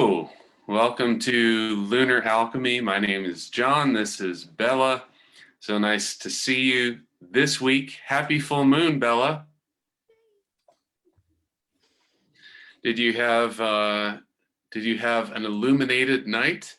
Hello, welcome to Lunar Alchemy. My name is John. This is Bella. So nice to see you this week. Happy full moon, Bella. Did you have an illuminated night?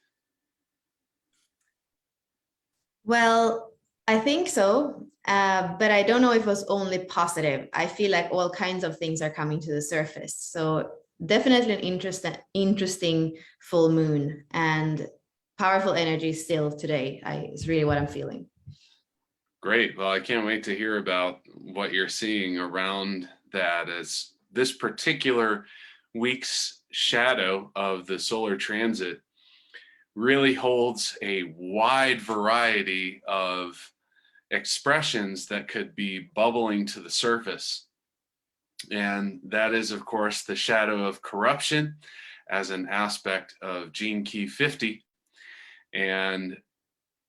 Well, I think so, but I don't know if it was only positive. I feel like all kinds of things are coming to the surface. So definitely an interesting full moon and powerful energy still today. Is really what I'm feeling. Great. Well, I can't wait to hear about what you're seeing around that, as this particular week's shadow of the solar transit really holds a wide variety of expressions that could be bubbling to the surface. And that is, of course, the shadow of corruption as an aspect of gene key 50. And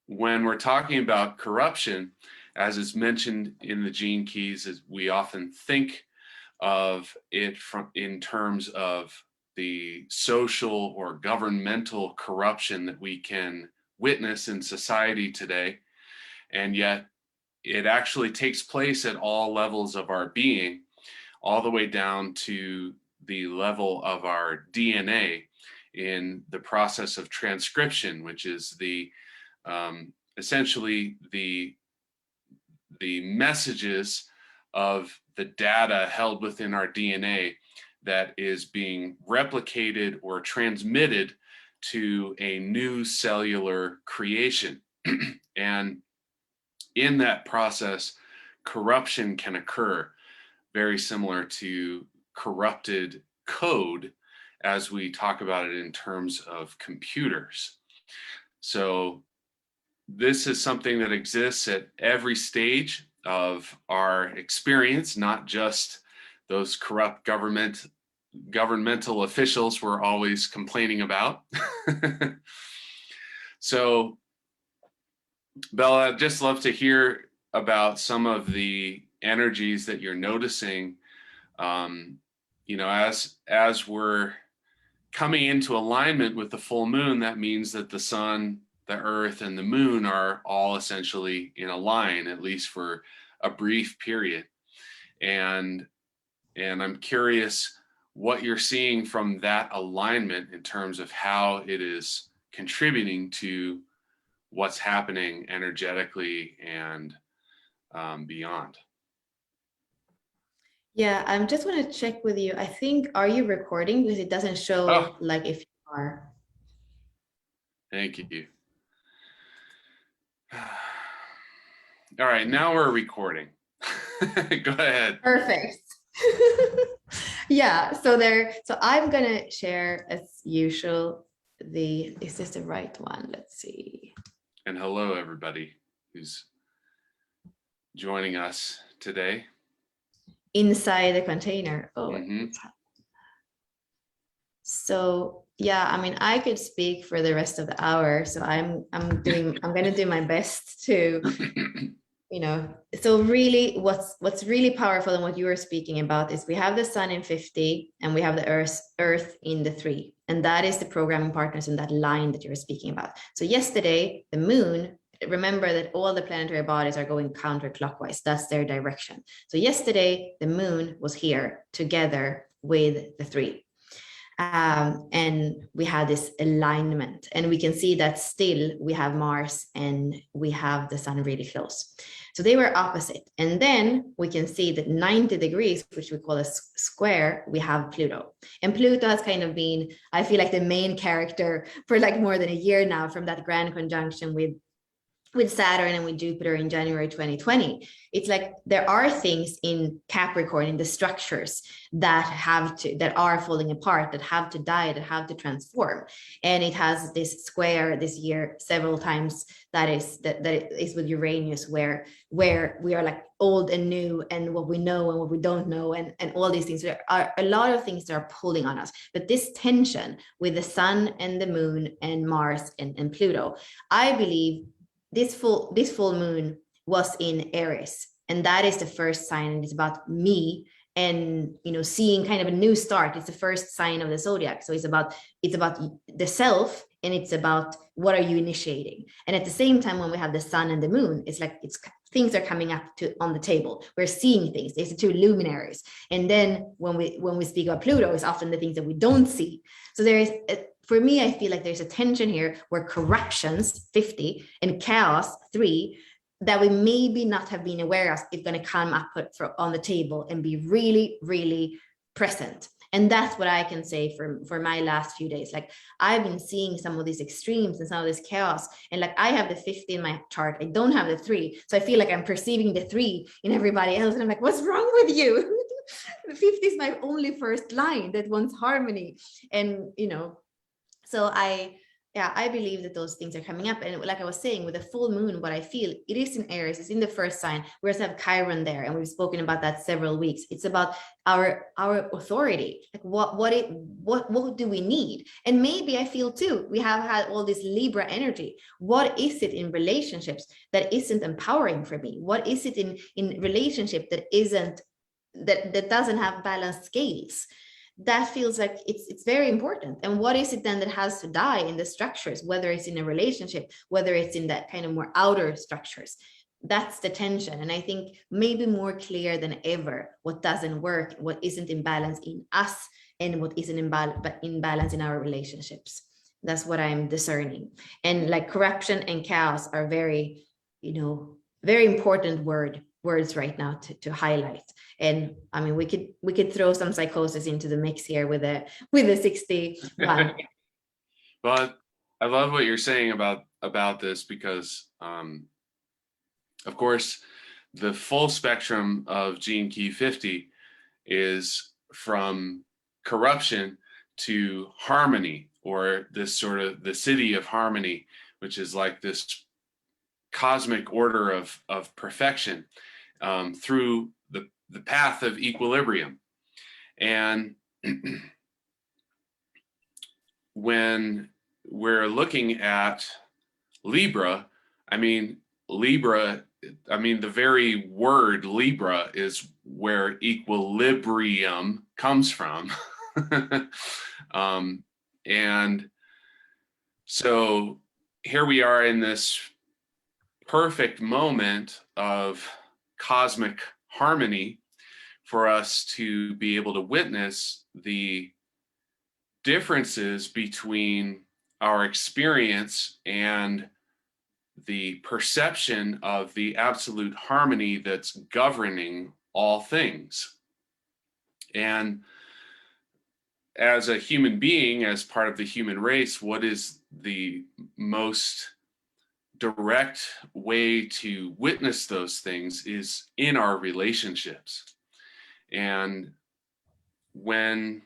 when we're talking about corruption, as is mentioned in the gene keys, is we often think of it in terms of the social or governmental corruption that we can witness in society today. And yet it actually takes place at all levels of our being, all the way down to the level of our DNA in the process of transcription, which is the essentially the messages of the data held within our DNA that is being replicated or transmitted to a new cellular creation. And in that process, corruption can occur, very similar to corrupted code as we talk about it in terms of computers. So this is something that exists at every stage of our experience, not just those corrupt governmental officials we're always complaining about. So, Bella, I'd just love to hear about some of the energies that you're noticing. As we're coming into alignment with the full moon, that means that the sun, the earth, and the moon are all essentially in a line, at least for a brief period. And I'm curious what you're seeing from that alignment in terms of how it is contributing to what's happening energetically and beyond. Yeah, I'm just want to check with you. I think, are you recording? Because it doesn't show like if you are. Thank you. All right, now we're recording. Go ahead. Perfect. Yeah, so I'm gonna share as usual is this the right one? Let's see. And hello everybody who's joining us today. Inside the container. Oh. Mm-hmm. So yeah, I mean, I could speak for the rest of the hour. So I'm gonna do my best to so really what's really powerful and what you were speaking about is we have the sun in 50 and we have the earth in the 3, and that is the programming partners in that line that you were speaking about. So yesterday the moon, remember that all the planetary bodies are going counterclockwise. That's their direction. So yesterday the moon was here together with the 3. And we had this alignment, and we can see that still we have Mars and we have the sun really close. So they were opposite. And then we can see that 90 degrees, which we call a square, we have Pluto. And Pluto has kind of been, I feel like, the main character for like more than a year now, from that grand conjunction with Saturn and with Jupiter in January 2020. It's like there are things in Capricorn, in the structures that are falling apart, that have to die, that have to transform. And it has this square this year several times that is with Uranus, where we are like old and new, and what we know and what we don't know, and all these things. There are a lot of things that are pulling on us. But this tension with the sun and the moon and Mars and Pluto, I believe this full moon was in Aries, and that is the first sign, and it's about me and seeing kind of a new start. It's the first sign of the zodiac, so it's about the self, and it's about what are you initiating. And at the same time, when we have the sun and the moon, it's like things are coming up on the table. We're seeing things. There's the two luminaries. And then when we speak about Pluto, it's often the things that we don't see. So there is, for me, I feel like there's a tension here where corruptions 50 and chaos 3, that we maybe not have been aware of, is going to come up on the table and be really, really present. And that's what I can say for my last few days. Like, I've been seeing some of these extremes and some of this chaos. And like, I have the 50 in my chart. I don't have the 3. So I feel like I'm perceiving the 3 in everybody else. And I'm like, what's wrong with you? The 50 is my only first line that wants harmony. And, so I believe that those things are coming up. And like I was saying, with the full moon, what I feel, it is in Aries, it's in the first sign. We also have Chiron there, and we've spoken about that several weeks. It's about our authority. Like, what do we need? And maybe I feel too, we have had all this Libra energy. What is it in relationships that isn't empowering for me? What is it in relationship that doesn't have balanced scales? That feels like it's very important. And what is it then that has to die in the structures, whether it's in a relationship, whether it's in that kind of more outer structures? That's the tension. And I think maybe more clear than ever what doesn't work, what isn't in balance in us, and what isn't in balance in our relationships. That's what I'm discerning. And like, corruption and chaos are very, very important words right now to highlight. And I mean, we could throw some psychosis into the mix here with a 61. Well, I love what you're saying about this, because of course the full spectrum of gene key 50 is from corruption to harmony, or this sort of the city of harmony, which is like this cosmic order of perfection, through the path of equilibrium. And when we're looking at Libra, the very word Libra is where equilibrium comes from. And so here we are in this perfect moment of cosmic harmony for us to be able to witness the differences between our experience and the perception of the absolute harmony that's governing all things. And as a human being, as part of the human race, what is the most direct way to witness those things is in our relationships. And when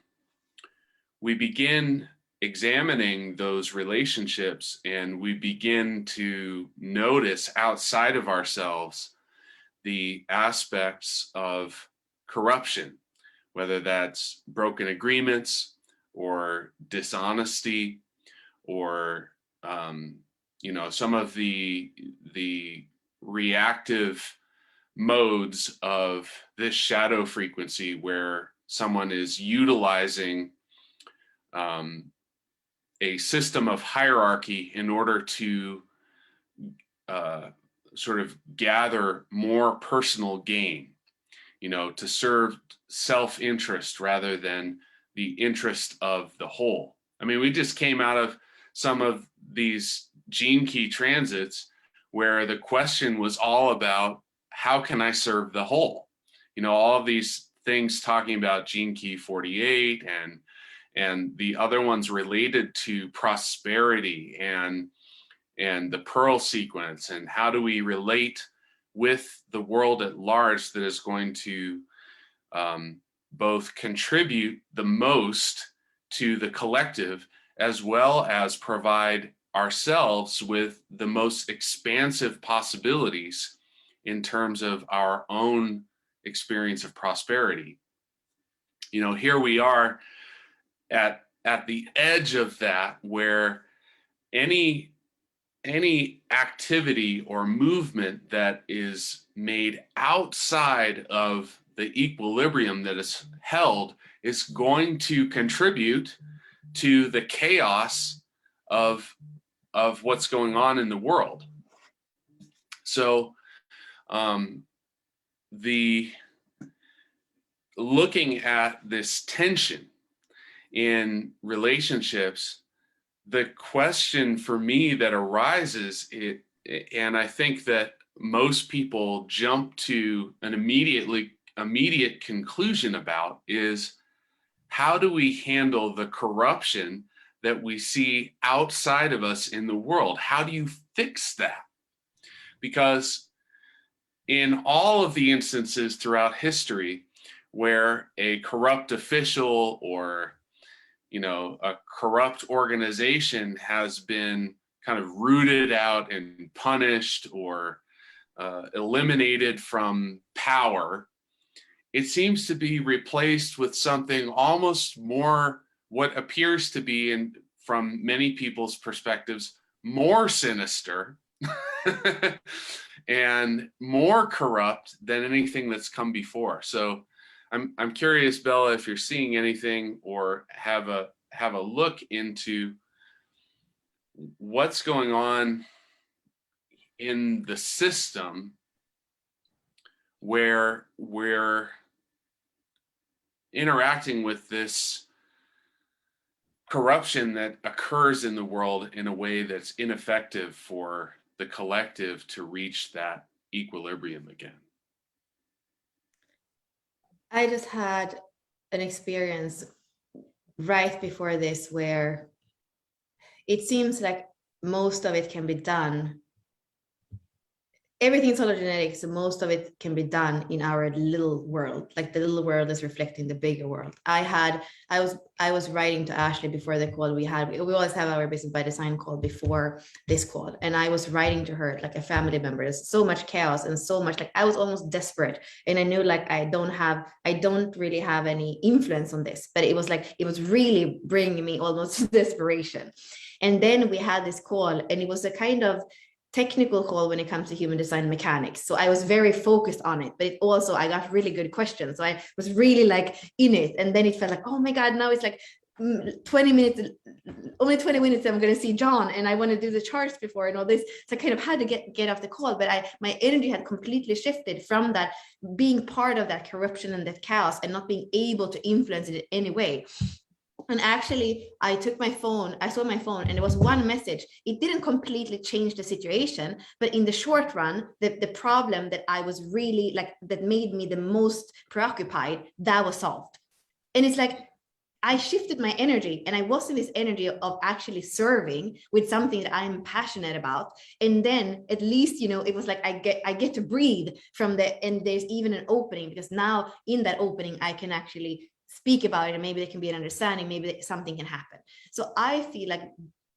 we begin examining those relationships and we begin to notice outside of ourselves the aspects of corruption, whether that's broken agreements or dishonesty, or some of the reactive modes of this shadow frequency, where someone is utilizing a system of hierarchy in order to sort of gather more personal gain, to serve self-interest rather than the interest of the whole. I mean, we just came out of some of these gene key transits where the question was all about, how can I serve the whole? All of these things talking about gene key 48 and the other ones related to prosperity and the Pearl sequence, and how do we relate with the world at large that is going to both contribute the most to the collective, as well as provide ourselves with the most expansive possibilities in terms of our own experience of prosperity. Here we are at the edge of that, where any activity or movement that is made outside of the equilibrium that is held is going to contribute to the chaos of what's going on in the world. So the looking at this tension in relationships, the question for me that arises, and I think that most people jump to an immediate conclusion about, is how do we handle the corruption that we see outside of us in the world? How do you fix that? Because in all of the instances throughout history where a corrupt official or a corrupt organization has been kind of rooted out and punished or eliminated from power, it seems to be replaced with something almost more, what appears to be, from many people's perspectives, more sinister and more corrupt than anything that's come before. So I'm curious, Bella, if you're seeing anything or have a look into what's going on in the system where we're interacting with this corruption that occurs in the world in a way that's ineffective for the collective to reach that equilibrium again. I just had an experience right before this where it seems like most of it can be done. Everything's hologenetic, so most of it can be done in our little world. Like the little world is reflecting the bigger world. I was writing to Ashley before the call we always have our Business by Design call before this call, and I was writing to her like a family member. There's so much chaos and so much, like I was almost desperate, and I knew like I don't really have any influence on this, but it was really bringing me almost to desperation. And then we had this call, and it was a kind of technical call when it comes to human design mechanics. So I was very focused on it, but I got really good questions. So I was really like in it. And then it felt like, oh my God, now it's like 20 minutes, only 20 minutes, I'm going to see John, and I want to do the charts before and all this. So I kind of had to get off the call, but my energy had completely shifted from that, being part of that corruption and that chaos and not being able to influence it in any way. And actually, I took my phone, I saw my phone, and there was one message. It didn't completely change the situation, but in the short run, the problem that I was really like, that made me the most preoccupied, that was solved. And it's like, I shifted my energy, and I was in this energy of actually serving with something that I'm passionate about. And then at least, it was like, I get to breathe from and there's even an opening, because now in that opening, I can actually speak about it, and maybe there can be an understanding, maybe something can happen. So I feel like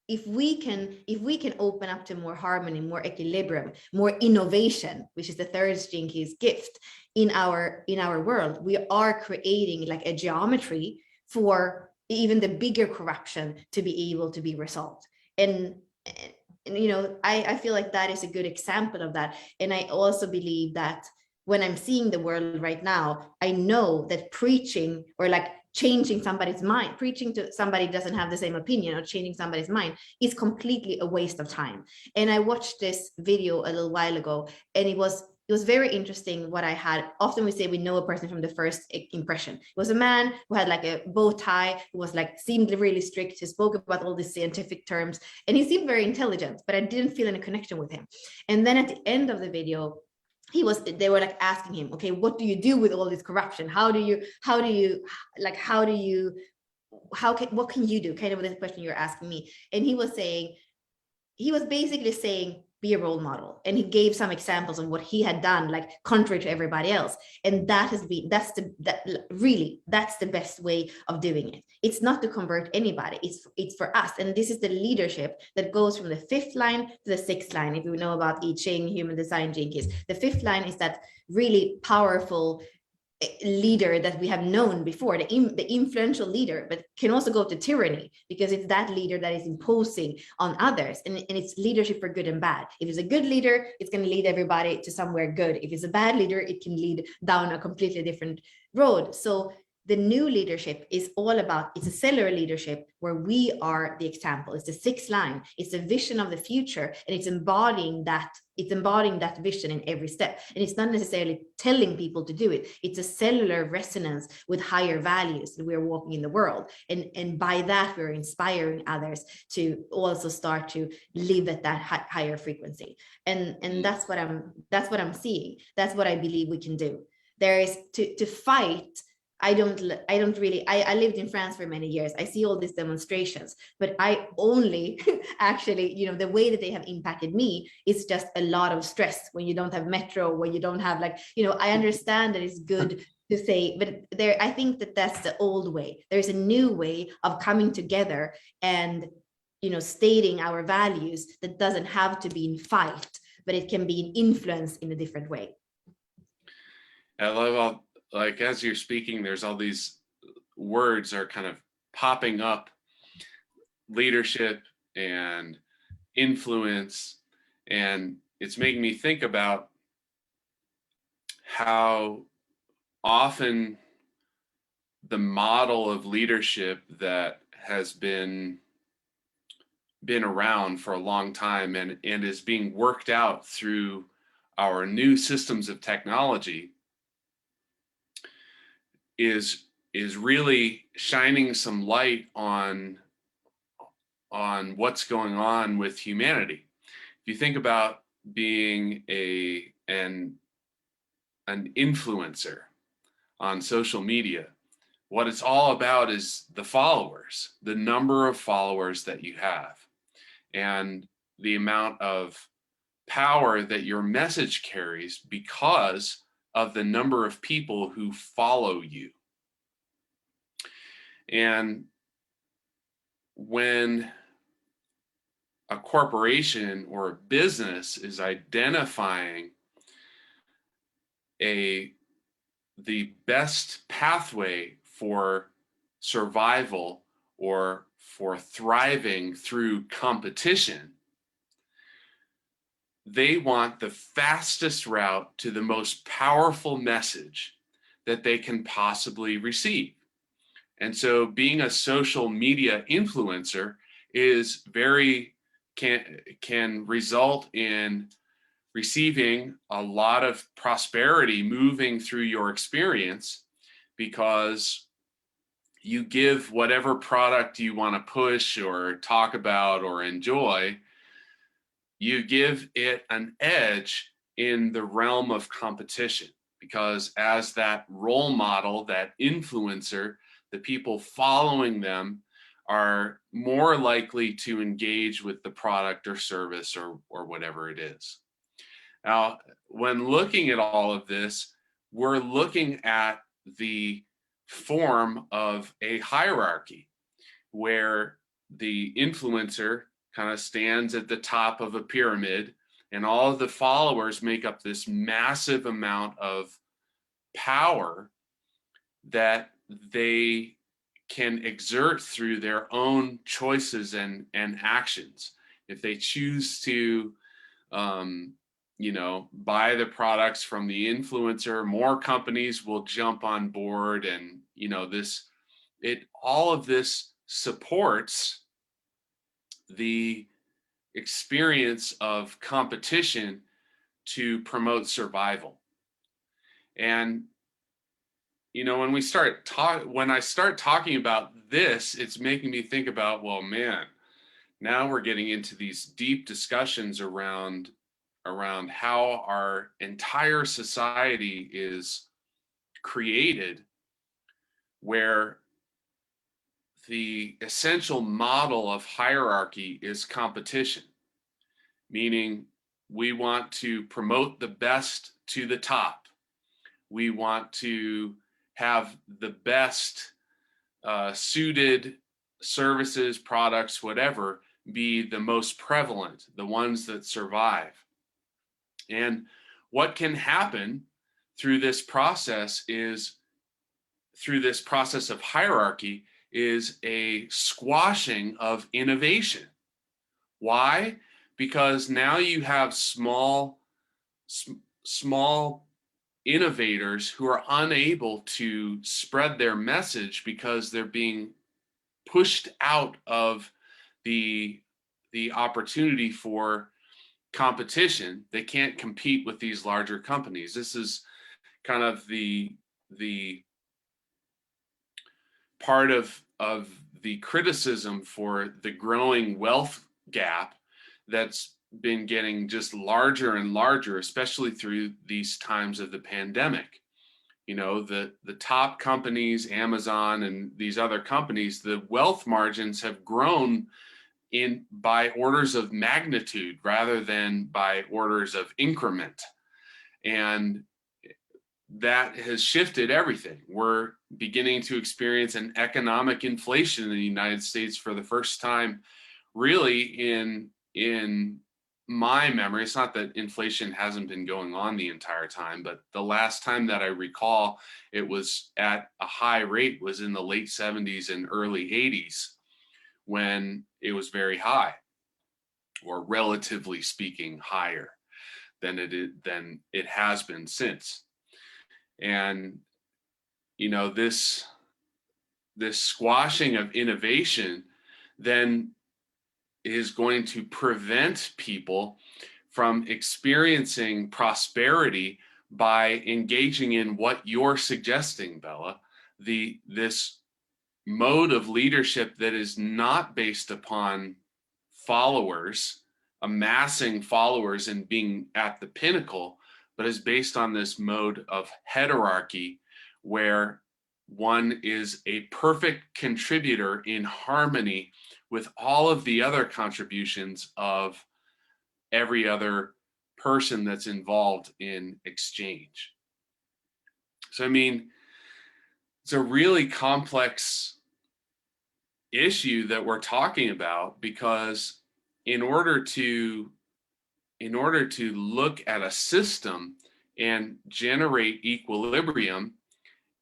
if we can open up to more harmony, more equilibrium, more innovation, which is the third Gene Keys gift in our world, we are creating like a geometry for even the bigger corruption to be able to be resolved. And I feel like that is a good example of that. And I also believe that when I'm seeing the world right now, I know that preaching or like changing somebody's mind, preaching to somebody who doesn't have the same opinion, or changing somebody's mind, is completely a waste of time. And I watched this video a little while ago, and it was very interesting what I had. Often we say we know a person from the first impression. It was a man who had like a bow tie, who was like, seemed really strict. He spoke about all these scientific terms, and he seemed very intelligent, but I didn't feel any connection with him. And then at the end of the video, they were like asking him, okay, what do you do with all this corruption? What can you do? Kind of this question you're asking me. And he was basically saying, be a role model. And he gave some examples of what he had done, like contrary to everybody else. And that's the best way of doing it. It's not to convert anybody. It's for us. And this is the leadership that goes from the 5th line to the 6th line. If you know about I Ching, human design, Gene Keys, the 5th line is that really powerful leader that we have known before, the influential leader, but can also go to tyranny, because it's that leader that is imposing on others, and it's leadership for good and bad. If it's a good leader, it's going to lead everybody to somewhere good. If it's a bad leader, it can lead down a completely different road. So the new leadership is all about, it's a cellular leadership where we are the example. It's the sixth line. It's a vision of the future, and it's embodying that vision in every step. And it's not necessarily telling people to do it. It's a cellular resonance with higher values that we're walking in the world. And by that, we're inspiring others to also start to live at that higher frequency. And that's what I'm seeing. That's what I believe we can do. There is to fight. I lived in France for many years. I see all these demonstrations, but I only actually, the way that they have impacted me is just a lot of stress when you don't have metro, when you don't have I understand that it's good to say, but I think that's the old way. There's a new way of coming together and, stating our values that doesn't have to be in fight, but it can be in influence in a different way. I love all, as you're speaking, there's all these words are kind of popping up: leadership and influence. And it's making me think about how often the model of leadership that has been around for a long time and is being worked out through our new systems of technology is really shining some light on what's going on with humanity. If you think about being an influencer on social media, what it's all about is the followers, the number of followers that you have, and the amount of power that your message carries because of the number of people who follow you. And when a corporation or a business is identifying the best pathway for survival or for thriving through competition, they want the fastest route to the most powerful message that they can possibly receive. And so being a social media influencer is can result in receiving a lot of prosperity moving through your experience, because you give whatever product you want to push or talk about or enjoy, you give it an edge in the realm of competition, because as that role model, that influencer, the people following them are more likely to engage with the product or service or whatever it is. Now, when looking at all of this, we're looking at the form of a hierarchy where the influencer kind of stands at the top of a pyramid, and all of the followers make up this massive amount of power that they can exert through their own choices and actions. If they choose to buy the products from the influencer, more companies will jump on board, and all of this supports the experience of competition to promote survival. And when I start talking about this, it's making me think about, well, man, now we're getting into these deep discussions around how our entire society is created, where the essential model of hierarchy is competition, meaning we want to promote the best to the top. We want to have the best suited services, products, whatever, be the most prevalent, the ones that survive. And what can happen through this process of hierarchy is a squashing of innovation. Why? Because now you have small innovators who are unable to spread their message because they're being pushed out of the opportunity for competition. They can't compete with these larger companies. This is kind of the part of the criticism for the growing wealth gap that's been getting just larger and larger, especially through these times of the pandemic. You know, the top companies, Amazon and these other companies, the wealth margins have grown in by orders of magnitude rather than by orders of increment. And that has shifted everything. We're beginning to experience an economic inflation in the United States for the first time, really in my memory. It's not that inflation hasn't been going on the entire time, but the last time that I recall it was at a high rate was in the late 70s and early 80s, when it was very high, or relatively speaking higher than it has been since. And you know, this squashing of innovation then is going to prevent people from experiencing prosperity by engaging in what you're suggesting, Bella, this mode of leadership that is not based upon followers, amassing followers and being at the pinnacle, but is based on this mode of heterarchy, where one is a perfect contributor in harmony with all of the other contributions of every other person that's involved in exchange. So, I mean, it's a really complex issue that we're talking about, because in order to look at a system and generate equilibrium,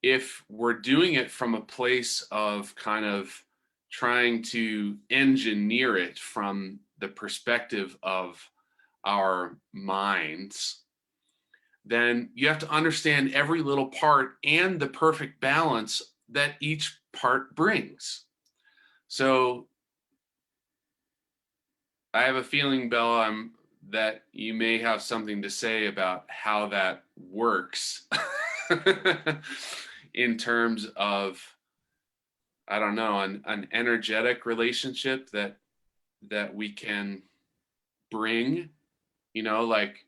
if we're doing it from a place of kind of trying to engineer it from the perspective of our minds, then you have to understand every little part and the perfect balance that each part brings. So I have a feeling, Bella, that you may have something to say about how that works in terms of, I don't know, an energetic relationship that we can bring. You know, like,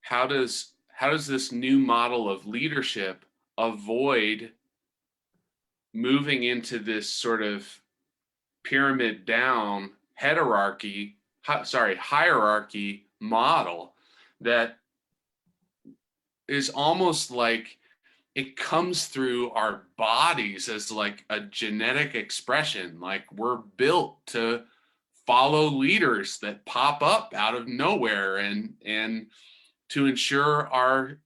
how does this new model of leadership avoid moving into this sort of pyramid down hierarchy model that is almost like it comes through our bodies as like a genetic expression, like we're built to follow leaders that pop up out of nowhere and to ensure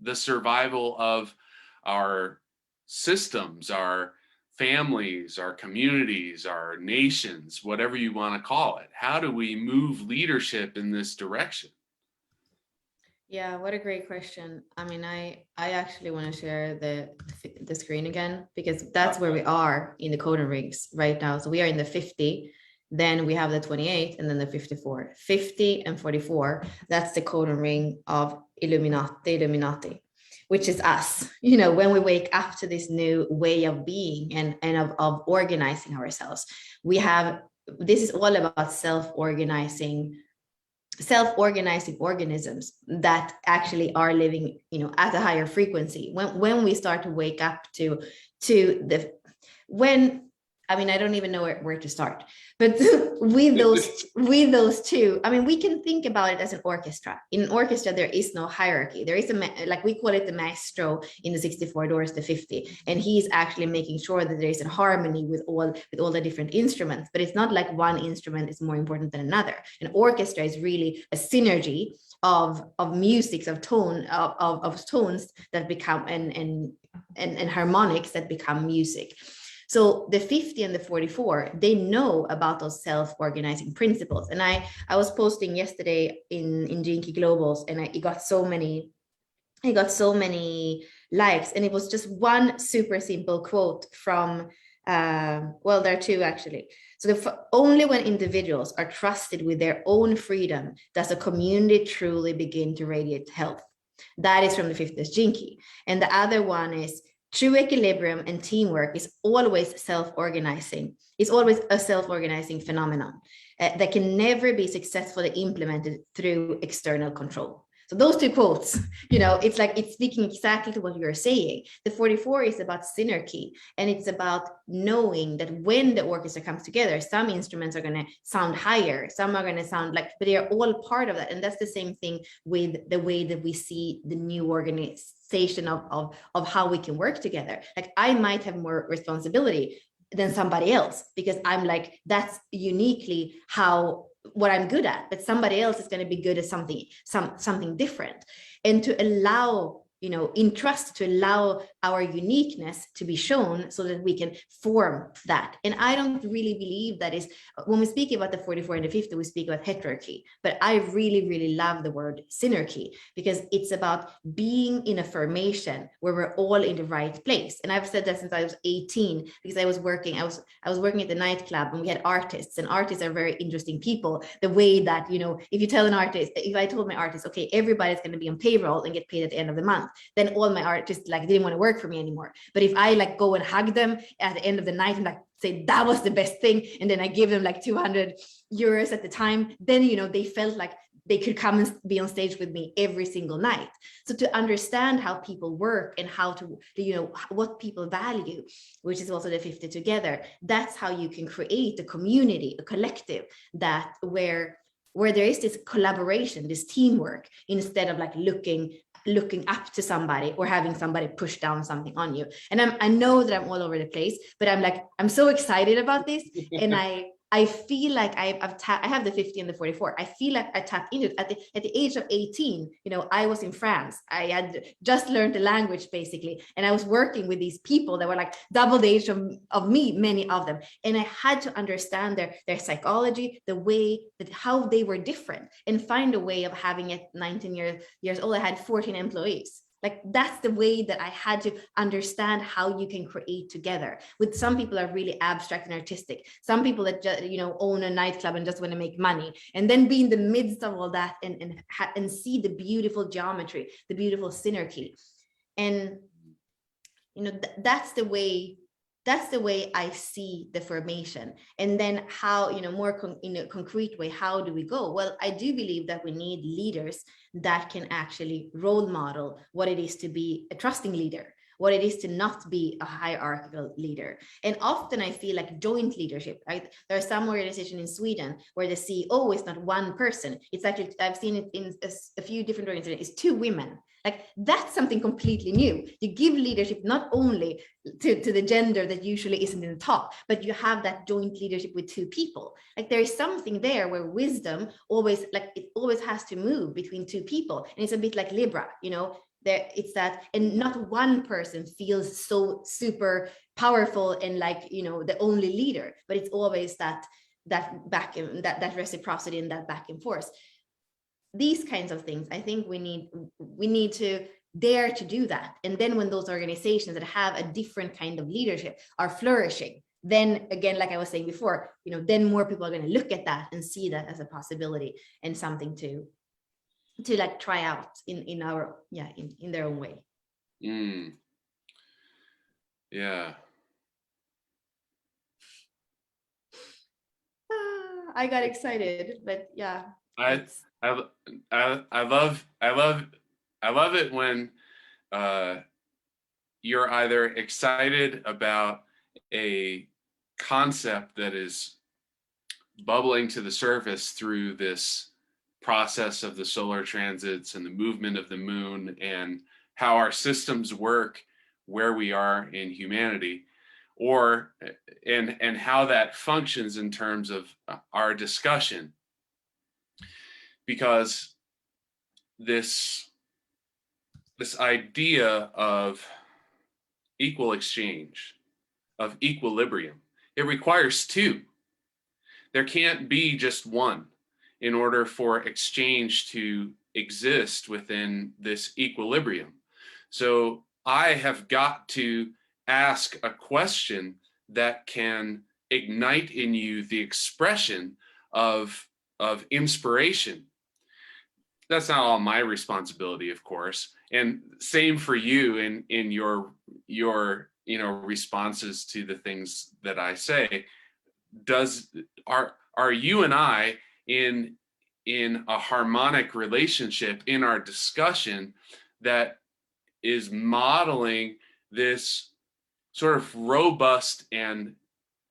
the survival of our systems, our families, our communities, our nations, whatever you want to call it. How do we move leadership in this direction? Yeah, what a great question. I mean, I actually want to share the screen again, because that's where we are in the codon rings right now. So we are in the 50, then we have the 28, and then the 54. 50 and 44, that's the codon ring of Illuminati, which is us. You know, when we wake up to this new way of being and of organizing ourselves, this is all about self-organizing organisms that actually are living, you know, at a higher frequency. When we start to wake up to when I mean, I don't even know where to start. But with those two, I mean, we can think about it as an orchestra. In an orchestra, there is no hierarchy. There is like we call it the maestro in the 64 doors, the 50, and he's actually making sure that there is a harmony with all the different instruments. But it's not like one instrument is more important than another. An orchestra is really a synergy of musics, of tone, of tones that become and harmonics that become music. So the 50 and the 44, they know about those self-organizing principles. And I was posting yesterday in Jinky Globals, and it got so many likes. And it was just one super simple quote from, well, there are two actually. So only when individuals are trusted with their own freedom does a community truly begin to radiate health. That is from the 50th Jinky. And the other one is, true equilibrium and teamwork is always self-organizing. It's always a self-organizing phenomenon that can never be successfully implemented through external control. So those two quotes, it's like it's speaking exactly to what you're saying. The 44 is about synergy, and it's about knowing that when the orchestra comes together, some instruments are going to sound higher, some are going to sound like, but they are all part of that. And that's the same thing with the way that we see the new organization of how we can work together. Like I might have more responsibility than somebody else because I'm like, that's uniquely what I'm good at, but somebody else is going to be good at something different. And to allow, in trust, to allow our uniqueness to be shown so that we can form that. And I don't really believe that is, when we speak about the 44 and the 50, we speak about heterarchy, but I really, really love the word synergy because it's about being in a formation where we're all in the right place. And I've said that since I was 18, because I was working at the nightclub, and we had artists, and artists are very interesting people. The way that, if you tell an artist, if I told my artist, okay, everybody's going to be on payroll and get paid at the end of the month, then all my artists didn't want to work for me anymore. But if I go and hug them at the end of the night and say that was the best thing, and then I give them 200 euros at the time, then they felt like they could come and be on stage with me every single night. So to understand how people work and how to, what people value, which is also the 50 together, that's how you can create a community, a collective that where there is this collaboration, this teamwork, instead of looking up to somebody or having somebody push down something on you. And I know that I'm all over the place, but I'm so excited about this. And I feel like I have the 50 and the 44. I feel like I tapped into it at the age of 18. I was in France. I had just learned the language basically. And I was working with these people that were double the age of me, many of them. And I had to understand their psychology, the way that how they were different, and find a way of having at 19 years old, I had 14 employees. That's the way that I had to understand how you can create together. With some people are really abstract and artistic. Some people that just, own a nightclub and just want to make money, and then be in the midst of all that and see the beautiful geometry, the beautiful synergy. And that's the way I see the formation. And then how, more in a concrete way, how do we go? Well, I do believe that we need leaders that can actually role model what it is to be a trusting leader, what it is to not be a hierarchical leader. And often I feel like joint leadership, right? There are some organizations in Sweden where the CEO is not one person. It's actually, I've seen it in a few different organizations, it's two women. That's something completely new. You give leadership not only to the gender that usually isn't in the top, but you have that joint leadership with two people. There is something there where wisdom always, it always has to move between two people. And it's a bit like Libra, there it's that, and not one person feels so super powerful and the only leader, but it's always that reciprocity and that back and forth. These kinds of things, I think we need to dare to do that. And then when those organizations that have a different kind of leadership are flourishing, then again, like I was saying before, then more people are going to look at that and see that as a possibility and something to try out in their own way. Yeah. I got excited, but yeah. I love it when you're either excited about a concept that is bubbling to the surface through this process of the solar transits and the movement of the moon and how our systems work where we are in humanity, or and how that functions in terms of our discussion. Because this idea of equal exchange, of equilibrium, it requires two. There can't be just one in order for exchange to exist within this equilibrium. So I have got to ask a question that can ignite in you the expression of inspiration. That's not all my responsibility, of course, and same for you in your responses to the things that I say. Are you and I in a harmonic relationship in our discussion that is modeling this sort of robust and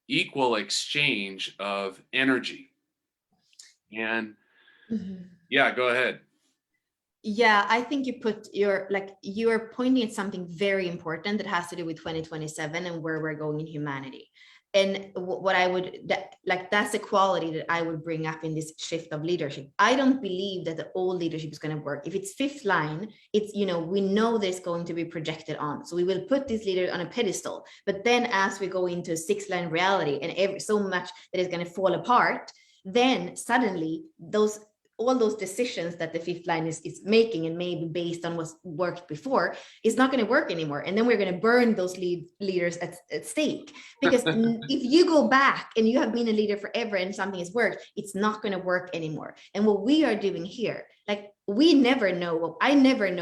equal exchange of energy? And yeah, go ahead. Yeah, I think you're pointing at something very important that has to do with 2027 and where we're going in humanity. And what I would that's a quality that I would bring up in this shift of leadership. I don't believe that the old leadership is going to work. If it's fifth line, it's, we know there's going to be projected on. So we will put this leader on a pedestal. But then as we go into sixth line reality and so much that is going to fall apart, then suddenly all those decisions that the fifth line is making, and maybe based on what's worked before, is not going to work anymore. And then we're going to burn those leaders at stake. Because if you go back and you have been a leader forever and something has worked, it's not going to work anymore. And what we are doing here, I never know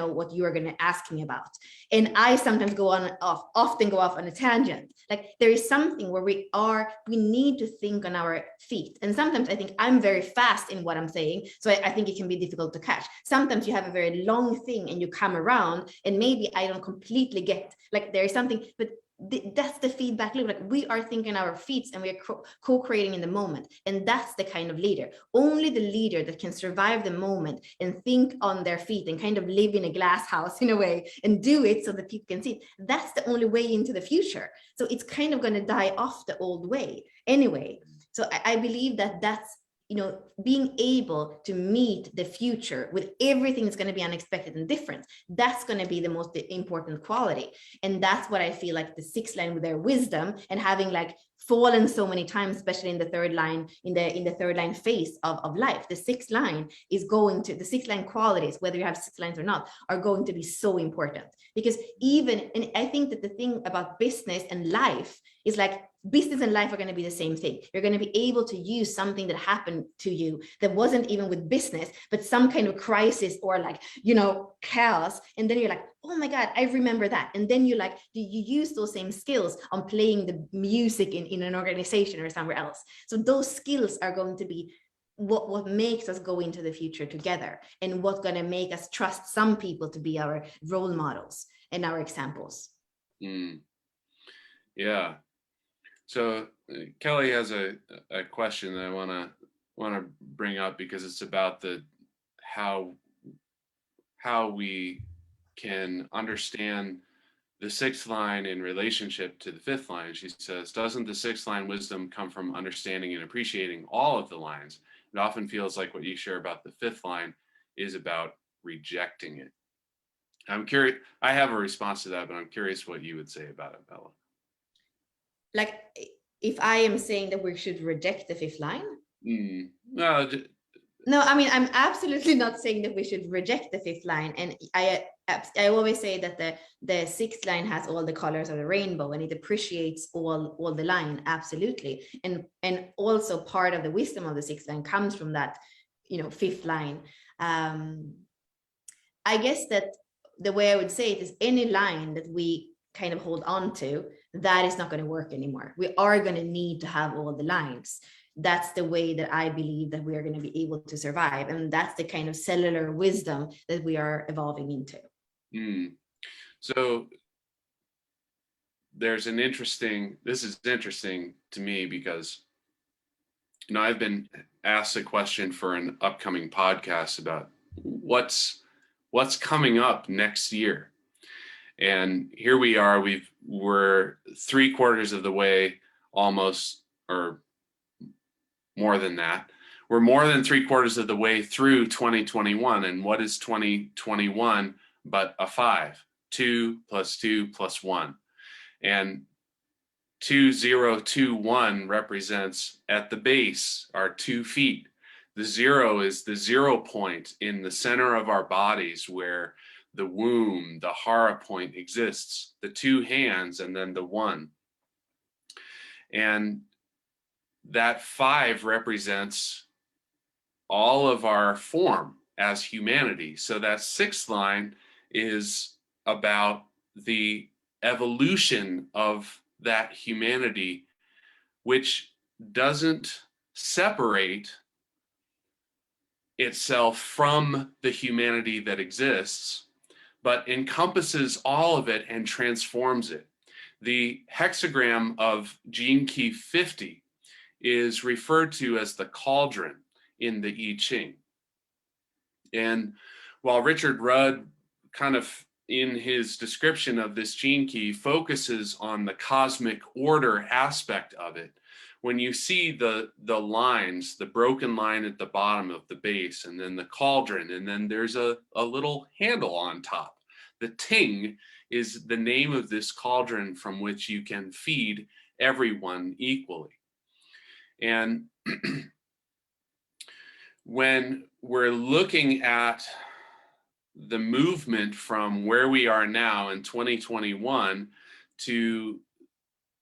what you are going to ask me about. And I sometimes often go off on a tangent. There is something where we need to think on our feet. And sometimes I think I'm very fast in what I'm saying. So I think it can be difficult to catch. Sometimes you have a very long thing and you come around and maybe I don't completely get, there is something, but that's the feedback loop. We are thinking our feet and we are co-creating in the moment. And that's the kind of leader. Only the leader that can survive the moment and think on their feet and kind of live in a glass house in a way and do it so that people can see it. That's the only way into the future. So it's kind of going to die off the old way anyway. So I believe that that's, being able to meet the future with everything that's going to be unexpected and different, that's going to be the most important quality. And that's what I feel like the sixth line with their wisdom and having fallen so many times, especially in the third line, in the third line phase of life, the sixth line qualities, whether you have six lines or not, are going to be so important. Because and I think that the thing about business and life is business and life are going to be the same thing. You're going to be able to use something that happened to you that wasn't even with business, but some kind of crisis or chaos. And then you're like, oh my God, I remember that. And then you use those same skills on playing the music in an organization or somewhere else. So those skills are going to be what makes us go into the future together, and what's going to make us trust some people to be our role models and our examples. Yeah. So Kelly has a question that I want to bring up, because it's about how we can understand the sixth line in relationship to the fifth line. She says, doesn't the sixth line wisdom come from understanding and appreciating all of the lines? It often feels like what you share about the fifth line is about rejecting it. I'm curious, I have a response to that, but I'm curious what you would say about it, Bella. If I am saying that we should reject the fifth line? No, I mean, I'm absolutely not saying that we should reject the fifth line. And I always say that the sixth line has all the colors of the rainbow, and it appreciates all the line, absolutely. And also part of the wisdom of the sixth line comes from that, fifth line. I guess that the way I would say it is, any line that we kind of hold on to, that is not going to work anymore. We are going to need to have all the lines. That's the way that I believe that we are going to be able to survive. And that's the kind of cellular wisdom that we are evolving into. So this is interesting to me because, I've been asked a question for an upcoming podcast about what's coming up next year. And here we are, we're 3/4 of the way almost, or more than that. We're more than 3/4 of the way through 2021. And what is 2021 but a 5? 2 + 2 + 1. And 2021 represents, at the base, our 2 feet. The 0 is the 0 point in the center of our bodies where the womb, the hara point exists, the 2 hands, and then the 1. And that 5 represents all of our form as humanity. So that 6th line is about the evolution of that humanity, which doesn't separate itself from the humanity that exists, but encompasses all of it and transforms it. The hexagram of gene key 50 is referred to as the cauldron in the I Ching. And while Richard Rudd, kind of in his description of this gene key, focuses on the cosmic order aspect of it, when you see the lines, the broken line at the bottom of the base, and then the cauldron, and then there's a little handle on top. The Ting is the name of this cauldron from which you can feed everyone equally. And when we're looking at the movement from where we are now in 2021 to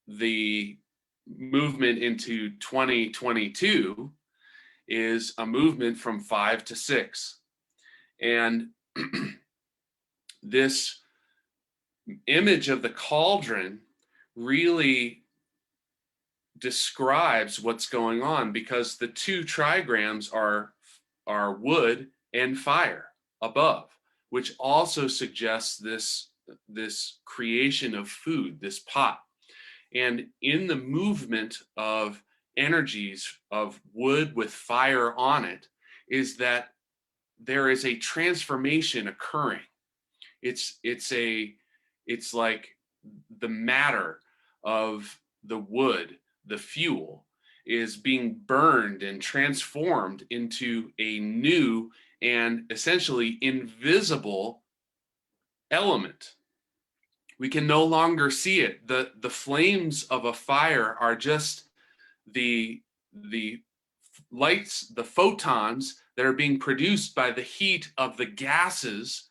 the movement into 2022, is a movement from 5 to 6. And this image of the cauldron really describes what's going on, because the 2 trigrams are wood and fire above, which also suggests this creation of food, this pot. And in the movement of energies of wood with fire on it, is that there is a transformation occurring. It's like the matter of the wood, the fuel, is being burned and transformed into a new and essentially invisible element. We can no longer see it. The flames of a fire are just the lights, the photons that are being produced by the heat of the gases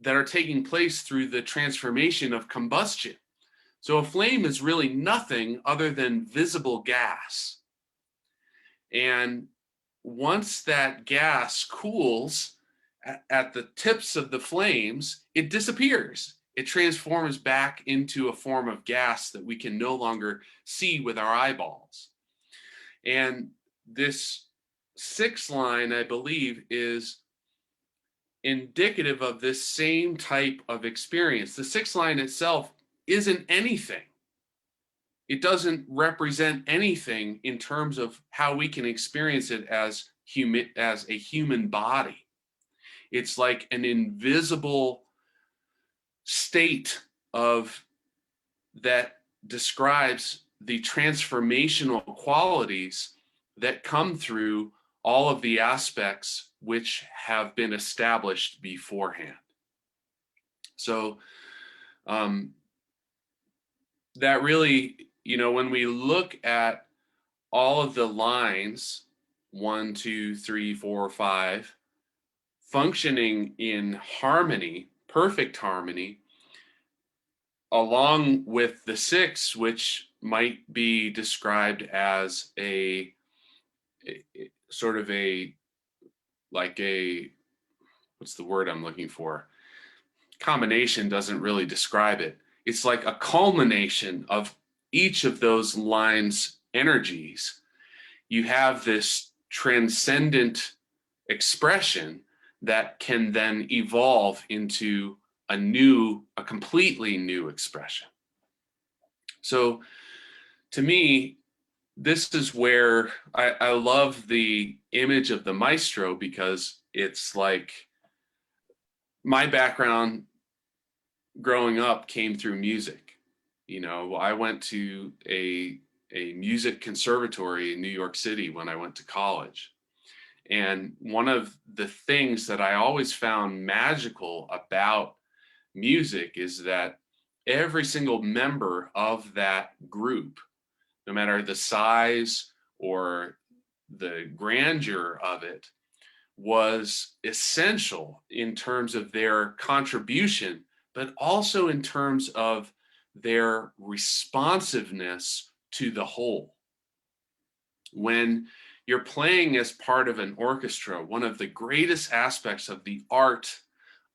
that are taking place through the transformation of combustion. So a flame is really nothing other than visible gas. And once that gas cools at the tips of the flames, it disappears. It transforms back into a form of gas that we can no longer see with our eyeballs. And this 6th line, I believe, is indicative of this same type of experience. The 6th line itself isn't anything. It doesn't represent anything in terms of how we can experience it as a human body. It's like an invisible state of that describes the transformational qualities that come through all of the aspects which have been established beforehand. So that really, when we look at all of the lines, 1, 2, 3, 4, 5, functioning in harmony, perfect harmony, along with the 6, which might be described as a sort of what's the word I'm looking for? Combination doesn't really describe it. It's like a culmination of each of those lines' energies. You have this transcendent expression that can then evolve into a completely new expression. So to me, this is where I love the image of the maestro, because it's like my background growing up came through music. You know, I went to a music conservatory in New York City when I went to college. And one of the things that I always found magical about music is that every single member of that group, no matter the size or the grandeur of it, was essential in terms of their contribution, but also in terms of their responsiveness to the whole. When you're playing as part of an orchestra, one of the greatest aspects of the art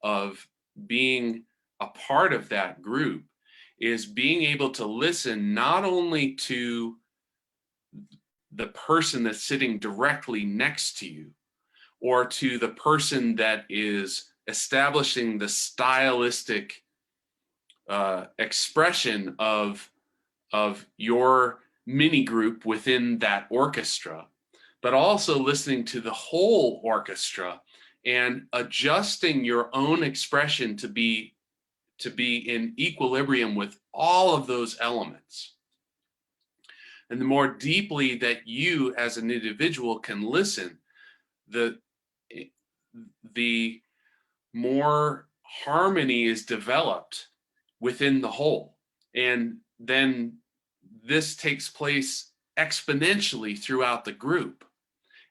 of being a part of that group is being able to listen not only to the person that's sitting directly next to you, or to the person that is establishing the stylistic expression of your mini group within that orchestra, but also listening to the whole orchestra and adjusting your own expression to be in equilibrium with all of those elements. And the more deeply that you as an individual can listen, the the more harmony is developed within the whole. And then this takes place exponentially throughout the group.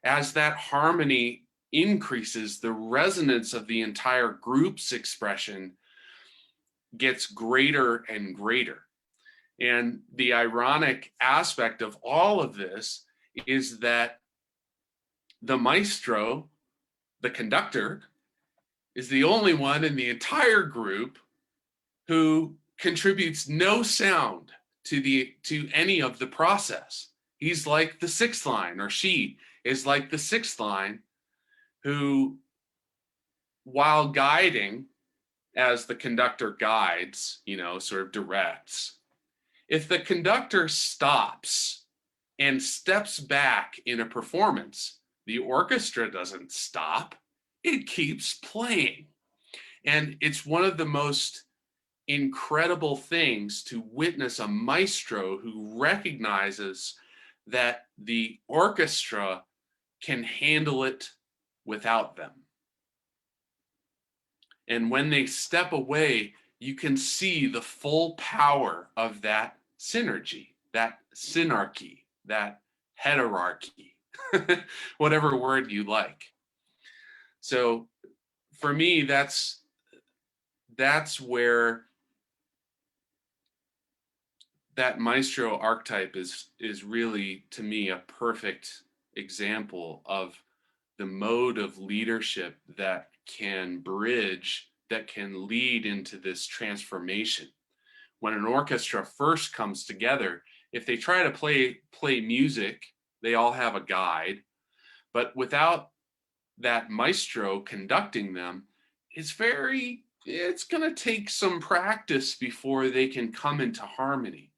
As that harmony increases, the resonance of the entire group's expression gets greater and greater. And the ironic aspect of all of this is that the maestro, the conductor, is the only one in the entire group who contributes no sound to any of the process. He's like the sixth line, or she is like the sixth line, who, while guiding, as the conductor guides, you know, sort of directs, if the conductor stops and steps back in a performance, the orchestra doesn't stop, it keeps playing. And it's one of the most incredible things to witness a maestro who recognizes that the orchestra can handle it without them. And when they step away, you can see the full power of that synergy, that synarchy, that heterarchy, whatever word you like. So for me, that's where that maestro archetype is really, to me, a perfect example of the mode of leadership that can bridge, that can lead into this transformation. When an orchestra first comes together, if they try to play music, they all have a guide, but without that maestro conducting them, it's going to take some practice before they can come into harmony.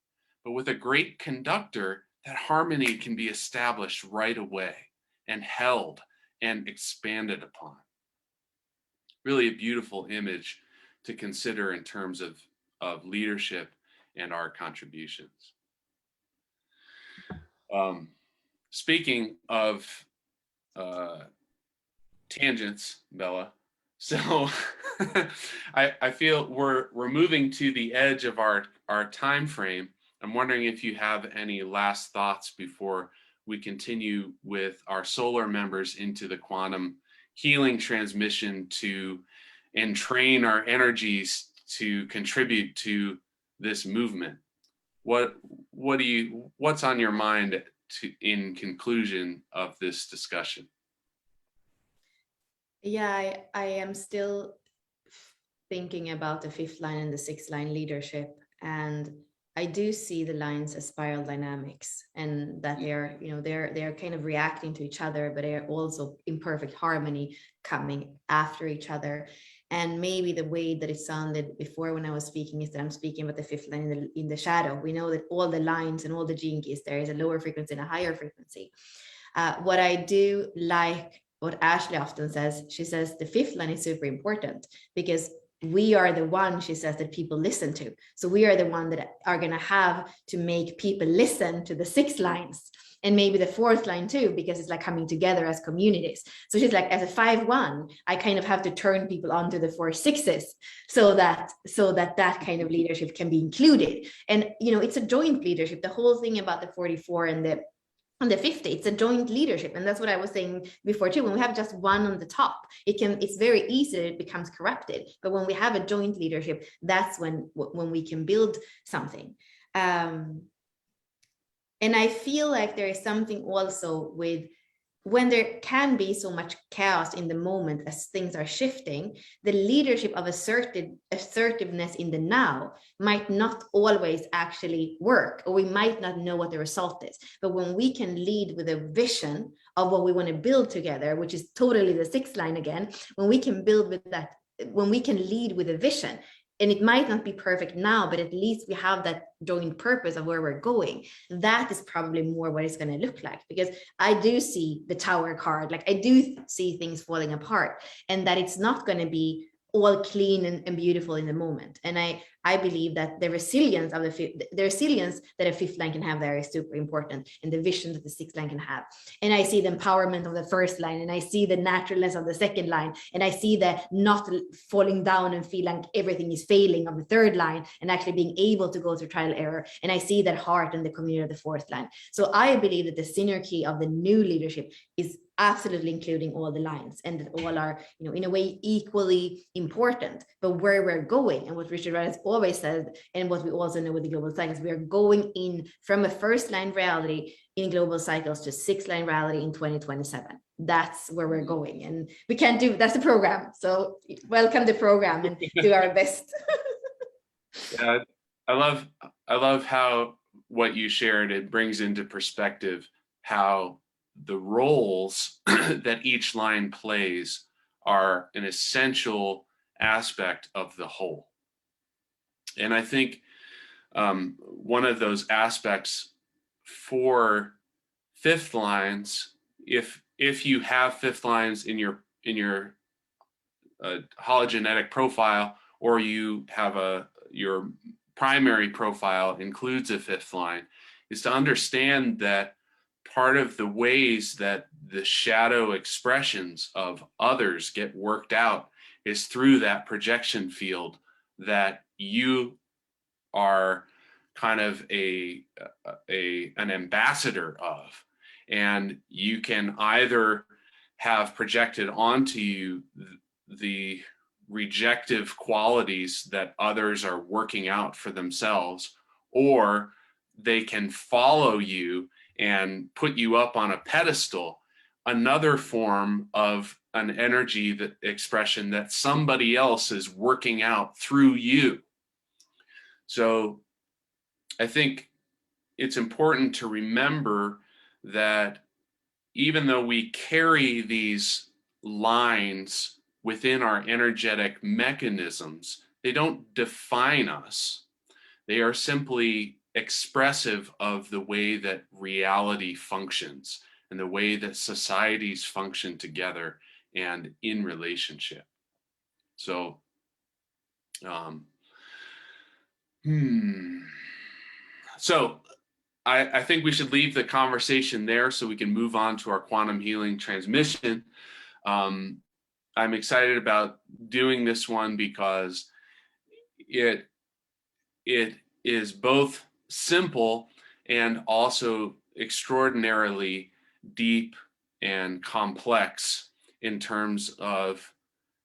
But with a great conductor, that harmony can be established right away and held and expanded upon. Really a beautiful image to consider in terms of leadership and our contributions. Speaking of tangents, Bella, so I feel we're moving to the edge of our time frame. I'm wondering if you have any last thoughts before we continue with our solar members into the quantum healing transmission to entrain our energies to contribute to this movement. What's on your mind in conclusion of this discussion? Yeah, I am still thinking about the fifth line and the sixth line leadership. And I do see the lines as spiral dynamics, and that they are, they're kind of reacting to each other, but they are also in perfect harmony coming after each other. And maybe the way that it sounded before when I was speaking is that I'm speaking about the fifth line in the shadow. We know that all the lines and all the gene keys, there is a lower frequency and a higher frequency. What I do like, what Ashley often says, she says the fifth line is super important because we are the one, she says, that people listen to. So we are the one that are going to have to make people listen to the six lines, and maybe the fourth line too, because it's like coming together as communities. So she's like, as a 5-1, I kind of have to turn people onto the 4-6s so that that kind of leadership can be included. And it's a joint leadership. The whole thing about the 44 and the 50, it's a joint leadership. And that's what I was saying before too. When we have just one on the top, it's very easy that it becomes corrupted. But when we have a joint leadership, that's when we can build something. And I feel like there is something also with when there can be so much chaos in the moment as things are shifting, the leadership of assertiveness in the now might not always actually work, or we might not know what the result is. But when we can lead with a vision of what we want to build together, which is totally the sixth line again, when we can build with that, when we can lead with a vision, and it might not be perfect now, but at least we have that joint purpose of where we're going. That is probably more what it's going to look like, because I do see the tower card, like I do see things falling apart, and that it's not going to be all clean and beautiful in the moment. And I believe that the resilience of the resilience that a fifth line can have there is super important, and the vision that the sixth line can have. And I see the empowerment of the first line, and I see the naturalness of the second line, and I see the not falling down and feel like everything is failing of the third line, and actually being able to go through trial and error. And I see that heart and the community of the fourth line. So I believe that the synergy of the new leadership is absolutely including all the lines, and that all are, in a way, equally important. But where we're going, and what Richard Wright has always said, and what we also know with the global cycles, we are going in from a first line reality in global cycles to sixth line reality in 2027. That's where we're going, and we can't do, that's the program. So welcome the program and do our best. Yeah, I love how what you shared, it brings into perspective how the roles that each line plays are an essential aspect of the whole. And I think one of those aspects for fifth lines, if you have fifth lines in your hologenetic profile, or you have your primary profile includes a fifth line, is to understand that part of the ways that the shadow expressions of others get worked out is through that projection field that you are kind of an ambassador of. And you can either have projected onto you the rejective qualities that others are working out for themselves, or they can follow you and put you up on a pedestal, another form of an energy that expression that somebody else is working out through you. So I think it's important to remember that even though we carry these lines within our energetic mechanisms, they don't define us. They are simply expressive of the way that reality functions and the way that societies function together and in relationship. So, so I think we should leave the conversation there so we can move on to our quantum healing transmission. I'm excited about doing this one because it is both simple and also extraordinarily deep and complex in terms of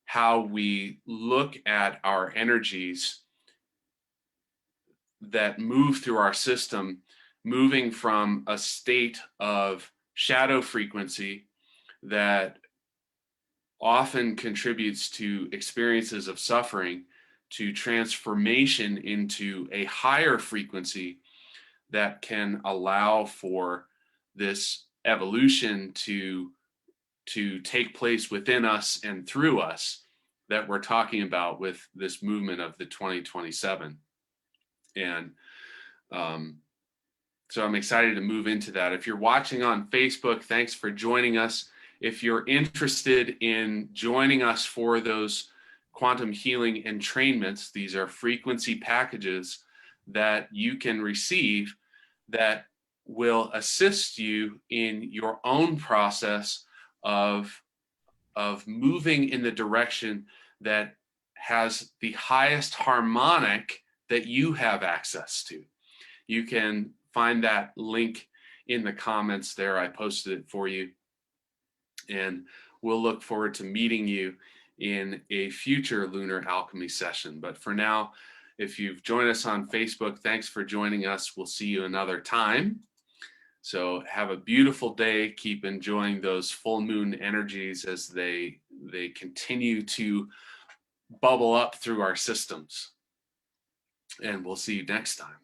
how we look at our energies that move through our system, moving from a state of shadow frequency that often contributes to experiences of suffering to transformation into a higher frequency that can allow for this evolution to take place within us and through us that we're talking about with this movement of the 2027. And so I'm excited to move into that. If you're watching on Facebook, thanks for joining us. If you're interested in joining us for those quantum healing entrainments, these are frequency packages that you can receive that will assist you in your own process of moving in the direction that has the highest harmonic that you have access to. You can find that link in the comments there. I posted it for you. And we'll look forward to meeting you in a future Lunar Alchemy session. But for now, if you've joined us on Facebook, thanks for joining us. We'll see you another time. So have a beautiful day. Keep enjoying those full moon energies as they continue to bubble up through our systems. And we'll see you next time.